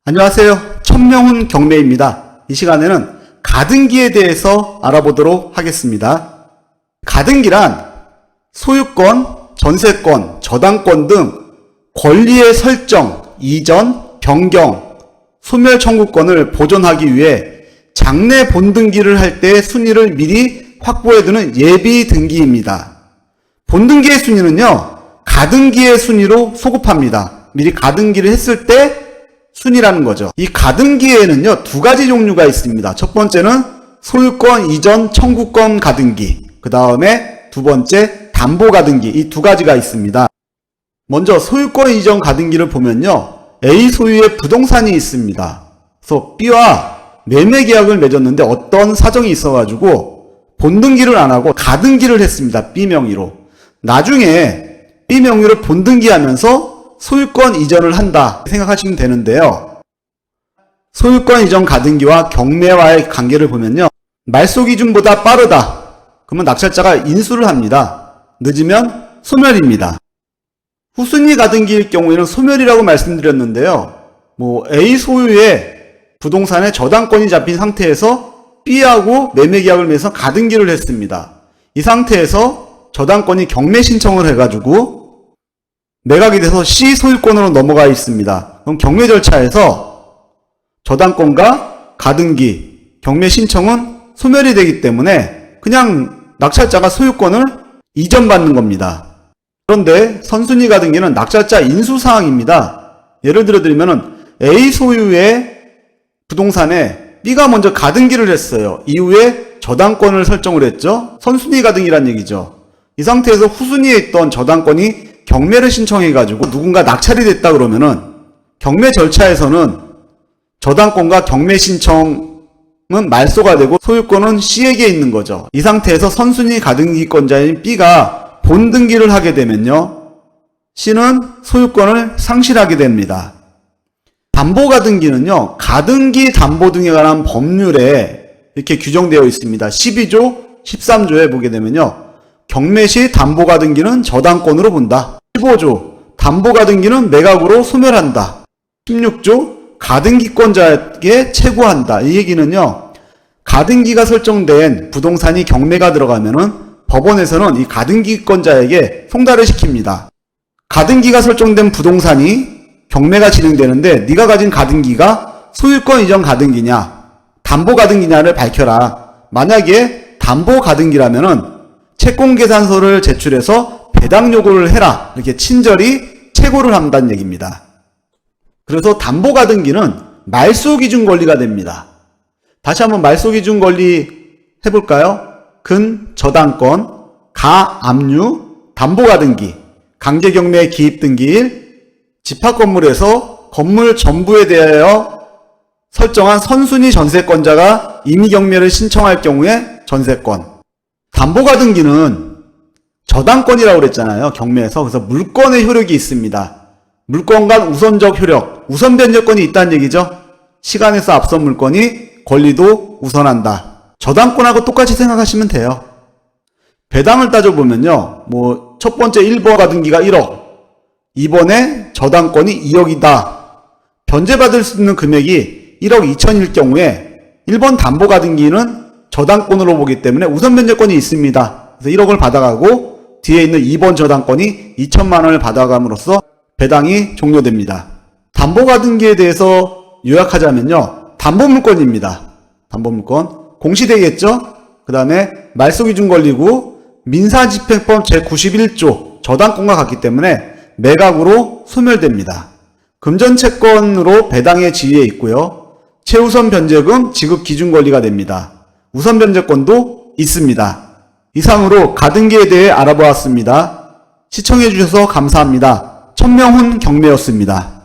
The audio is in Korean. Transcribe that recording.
안녕하세요. 천명훈 경매입니다. 이 시간에는 가등기에 대해서 알아보도록 하겠습니다. 가등기란 소유권, 전세권, 저당권 등 권리의 설정, 이전, 변경, 소멸 청구권을 보존하기 위해 장래 본등기를 할 때 순위를 미리 확보해두는 예비 등기입니다. 본등기의 순위는요, 가등기의 순위로 소급합니다. 미리 가등기를 했을 때 순위라는 거죠. 이 가등기에는요, 두 가지 종류가 있습니다. 첫 번째는 소유권 이전 청구권 가등기, 그 다음에 두 번째 담보 가등기, 이 두 가지가 있습니다. 먼저 소유권 이전 가등기를 보면요, A 소유의 부동산이 있습니다. 그래서 B와 매매 계약을 맺었는데 어떤 사정이 있어가지고 본등기를 안 하고 가등기를 했습니다. B 명의로. 나중에 B 명의로 본등기하면서 소유권 이전을 한다 생각하시면 되는데요. 소유권 이전 가등기와 경매와의 관계를 보면요, 말소 기준보다 빠르다 그러면 낙찰자가 인수를 합니다. 늦으면 소멸입니다. 후순위 가등기일 경우에는 소멸이라고 말씀드렸는데요, A 소유의 부동산에 저당권이 잡힌 상태에서 B하고 매매 계약을 맺어서 가등기를 했습니다. 이 상태에서 저당권이 경매 신청을 해가지고 매각이 돼서 C 소유권으로 넘어가 있습니다. 그럼 경매 절차에서 저당권과 가등기, 경매 신청은 소멸이 되기 때문에 그냥 낙찰자가 소유권을 이전받는 겁니다. 그런데 선순위 가등기는 낙찰자 인수사항입니다. 예를 들어 드리면은 A 소유의 부동산에 B가 먼저 가등기를 했어요. 이후에 저당권을 설정을 했죠. 선순위 가등기란 얘기죠. 이 상태에서 후순위에 있던 저당권이 경매를 신청해가지고 누군가 낙찰이 됐다 그러면은 경매 절차에서는 저당권과 경매 신청은 말소가 되고 소유권은 C에게 있는 거죠. 이 상태에서 선순위 가등기권자인 B가 본등기를 하게 되면요, C는 소유권을 상실하게 됩니다. 담보 가등기는요, 가등기 담보 등에 관한 법률에 이렇게 규정되어 있습니다. 12조, 13조에 보게 되면요, 경매 시 담보 가등기는 저당권으로 본다. 15조, 담보 가등기는 매각으로 소멸한다. 16조, 가등기권자에게 채구한다. 이 얘기는요, 가등기가 설정된 부동산이 경매가 들어가면은 법원에서는 이 가등기권자에게 송달을 시킵니다. 가등기가 설정된 부동산이 경매가 진행되는데 네가 가진 가등기가 소유권 이전 가등기냐, 담보 가등기냐를 밝혀라. 만약에 담보 가등기라면은 채권계산서를 제출해서 배당 요구를 해라. 이렇게 친절히 채고를 한다는 얘기입니다. 그래서 담보 가등기는 말소 기준 권리가 됩니다. 다시 한번 말소 기준 권리 해볼까요? 근, 저당권, 가, 압류, 담보 가등기, 강제 경매 기입 등기일, 집합 건물에서 건물 전부에 대하여 설정한 선순위 전세권자가 임의 경매를 신청할 경우에 전세권. 담보 가등기는 저당권이라고 그랬잖아요, 경매에서. 그래서 물권의 효력이 있습니다. 물권간 우선적 효력, 우선 변제권이 있다는 얘기죠. 시간에서 앞선 물권이 권리도 우선한다. 저당권하고 똑같이 생각하시면 돼요. 배당을 따져보면요, 첫 번째 1번 가등기가 1억, 2번에 저당권이 2억이다. 변제받을 수 있는 금액이 1억 2천일 경우에 1번 담보 가등기는 저당권으로 보기 때문에 우선 변제권이 있습니다. 그래서 1억을 받아가고 뒤에 있는 2번 저당권이 2천만 원을 받아감으로써 배당이 종료됩니다. 담보 가등기에 대해서 요약하자면요, 담보물권입니다. 담보물권. 공시되겠죠? 그 다음에 말소기준 권리고 민사집행법 제91조 저당권과 같기 때문에 매각으로 소멸됩니다. 금전채권으로 배당의 지위에 있고요, 최우선 변제금 지급 기준 권리가 됩니다. 우선 변제권도 있습니다. 이상으로 가등기에 대해 알아보았습니다. 시청해주셔서 감사합니다. 천명훈 경매였습니다.